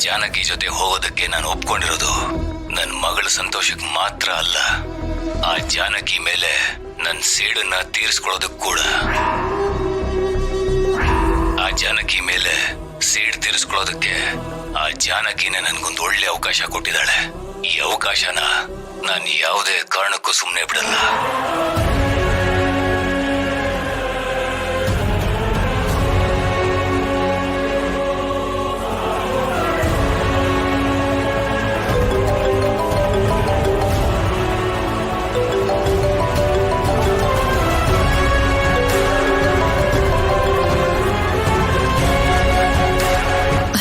ಜಾನಕಿ ಜೊತೆ ಹೋಗೋದಕ್ಕೆ ನಾನು ಒಪ್ಕೊಂಡಿರೋದು ನನ್ನ ಮಗಳ ಸಂತೋಷಕ್ಕೆ ಮಾತ್ರ ಅಲ್ಲ, ಆ ಜಾನಕಿ ಮೇಲೆ ನನ್ನ ಸೇಡನ್ನ ತೀರಿಸ್ಕೊಳ್ಳೋದಕ್ಕೆ ಕೂಡ. ಆ ಜಾನಕಿ ಮೇಲೆ ಸೇಡ್ ತೀರಿಸ್ಕೊಳ್ಳೋದಕ್ಕೆ ಆ ಜಾನಕಿನೇ ನನ್ಗೊಂದು ಒಳ್ಳೆ ಅವಕಾಶ ಕೊಟ್ಟಿದ್ದಾಳೆ. ಈ ಅವಕಾಶನ ನಾನು ಯಾವುದೇ ಕಾರಣಕ್ಕೂ ಸುಮ್ಮನೆ ಬಿಡಲ್ಲ.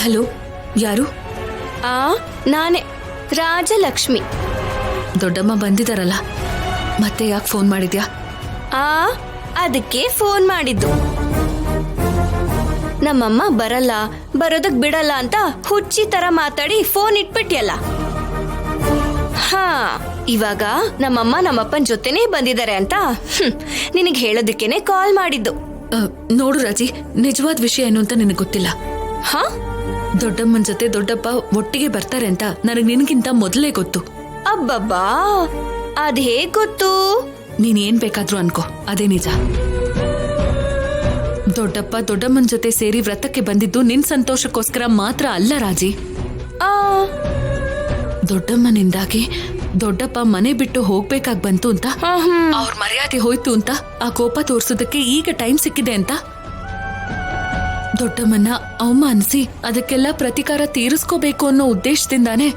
ಹಲೋ, ಯಾರು? ನಾನೇ ರಾಜಲಕ್ಷ್ಮಿ. ದೊಡ್ಡಮ್ಮ ಬಂದಿದಾರಲ್ಲ, ಮತ್ತೆ ಯಾಕೆ ಫೋನ್ ಮಾಡಿದ್ಯಾ? ಅದಕ್ಕೆ ಫೋನ್ ಮಾಡಿದ್ದು. ನಮ್ಮಮ್ಮ ಬರೋದಕ್ ಬಿಡಲ್ಲ ಅಂತ ಹುಚ್ಚಿ ತರ ಮಾತಾಡಿ ಫೋನ್ ಇಟ್ಬಿಟ್ಯಲ್ಲ. ಇವಾಗ ನಮ್ಮಮ್ಮ ನಮ್ಮಪ್ಪನ ಜೊತೆನೇ ಬಂದಿದ್ದಾರೆ ಅಂತ ನಿನಗೆ ಹೇಳೋದಕ್ಕೇನೆ ಕಾಲ್ ಮಾಡಿದ್ದು. ನೋಡು ರಾಜಿ, ನಿಜವಾದ ವಿಷಯ ಏನು ಅಂತ ನಿನಗೆ ಗೊತ್ತಿಲ್ಲ. ದೊಡ್ಡಮ್ಮನ ಜೊತೆ ದೊಡ್ಡಪ್ಪ ಒಟ್ಟಿಗೆ ಬರ್ತಾರೆ ಅಂತ ನನಗೆ ನಿನಗಿಂತ ಮೊದಲೇ ಗೊತ್ತು. ಅಬ್ಬಬ್ಬಾ, ಅದ್ ಹೇಗ್ ಗೊತ್ತು? ನೀನ್ ಏನ್ ಬೇಕಾದ್ರೂ ಅನ್ಕೋ, ಅದೇ ನಿಜ. ದೊಡ್ಡಪ್ಪ ದೊಡ್ಡಮ್ಮನ ಜೊತೆ ಸೇರಿ ವ್ರತಕ್ಕೆ ಬಂದಿದ್ದು ನಿನ್ ಸಂತೋಷಕ್ಕೋಸ್ಕರ ಮಾತ್ರ ಅಲ್ಲ ರಾಜಿ. ದೊಡ್ಡಮ್ಮನಿಂದಾಗಿ ದೊಡ್ಡಪ್ಪ ಮನೆ ಬಿಟ್ಟು ಹೋಗ್ಬೇಕಾಗ್ ಬಂತು ಅಂತ, ಅವ್ರ ಮರ್ಯಾದೆ ಹೋಯ್ತು ಅಂತ ಆ ಕೋಪ ತೋರ್ಸೋದಕ್ಕೆ ಈಗ ಟೈಮ್ ಸಿಕ್ಕಿದೆ ಅಂತ ದೊಡ್ಡಮ್ಮನ್ನ ಅವಮಾನಿಸಿ ಅದಕ್ಕೆಲ್ಲ ಪ್ರತಿಕಾರ ತೀರಿಸ್ಕೋಬೇಕು ಅನ್ನೋ ಉದ್ದೇಶದಿಂದಾನೇ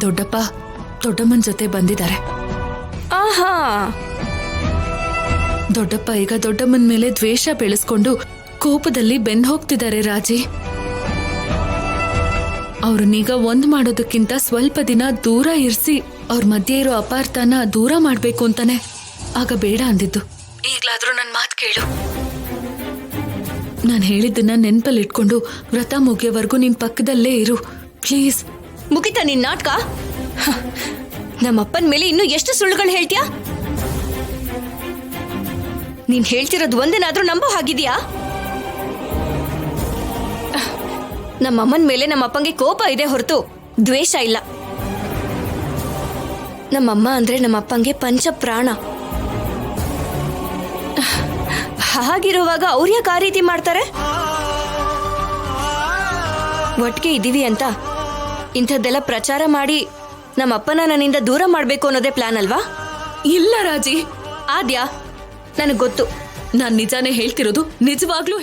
ದೊಡ್ಡಪ್ಪ ದೊಡ್ಡಮ್ಮನ ಜೊತೆ ಬಂದಿದ್ದಾರೆ. ದೊಡ್ಡಪ್ಪ ಈಗ ದೊಡ್ಡಮ್ಮನ ಮೇಲೆ ದ್ವೇಷ ಬೆಳೆಸ್ಕೊಂಡು ಕೋಪದಲ್ಲಿ ಬೆಂದ್ ಹೋಗ್ತಿದ್ದಾರೆ ರಾಜಿ. ಅವ್ರನ್ನೀಗ ಒಂದ್ ಮಾಡೋದಕ್ಕಿಂತ ಸ್ವಲ್ಪ ದಿನ ದೂರ ಇರಿಸಿ ಅವ್ರ ಮಧ್ಯೆ ಇರೋ ಅಪಾರ್ಥನ ದೂರ ಮಾಡ್ಬೇಕು ಅಂತಾನೆ ಆಗ ಬೇಡ ಅಂದಿದ್ದು. ಈಗ್ಲಾದ್ರೂ ನನ್ ಮಾತ್ ಕೇಳು. ನಾನು ಹೇಳಿದ್ದನ್ನ ನೆನ್ಪಲ್ಲಿ ಇಟ್ಕೊಂಡು ವ್ರತ ಮುಗಿಯೋವರೆಗೂ ನಿನ್ ಪಕ್ಕದಲ್ಲೇ ಇರು ಪ್ಲೀಸ್. ಮುಗಿತಾ ನಿನ್ ನಾಟಕ? ನಮ್ಮಪ್ಪನ ಮೇಲೆ ಇನ್ನು ಎಷ್ಟು ಸುಳ್ಳುಗಳು ಹೇಳ್ತೀಯಾ? ನೀನ್ ಹೇಳ್ತಿರೋದು ಒಂದೇನಾದ್ರೂ ನಂಬೋ ಹಾಗಿದ್ಯಾ? ನಮ್ಮಮ್ಮನ ಮೇಲೆ ನಮ್ಮಪ್ಪಂಗೆ ಕೋಪ ಇದೆ ಹೊರತು ದ್ವೇಷ ಇಲ್ಲ. ನಮ್ಮಮ್ಮ ಅಂದ್ರೆ ನಮ್ಮಪ್ಪಂಗೆ ಪಂಚ ಪ್ರಾಣ. ಹಾಗಿರುವಾಗ ಅವ್ರು ಯಾಕೆ ಆ ರೀತಿ ಮಾಡ್ತಾರೆ? ಒಟ್ಟಿಗೆ ಇದೀವಿ ಅಂತ ಇಂಥದ್ದೆಲ್ಲ ಪ್ರಚಾರ ಮಾಡಿ ನಮ್ಮಪ್ಪನ ನನ್ನಿಂದ ದೂರ ಮಾಡ್ಬೇಕು ಅನ್ನೋದೇ ಪ್ಲಾನ್ ಅಲ್ವಾ? ಇಲ್ಲ ರಾಜಿ, ಆದ್ಯಾ, ನನಗ್ ಗೊತ್ತು. ನಾನ್ ನಿಜಾನೇ ಹೇಳ್ತಿರೋದು, ನಿಜವಾಗ್ಲೂ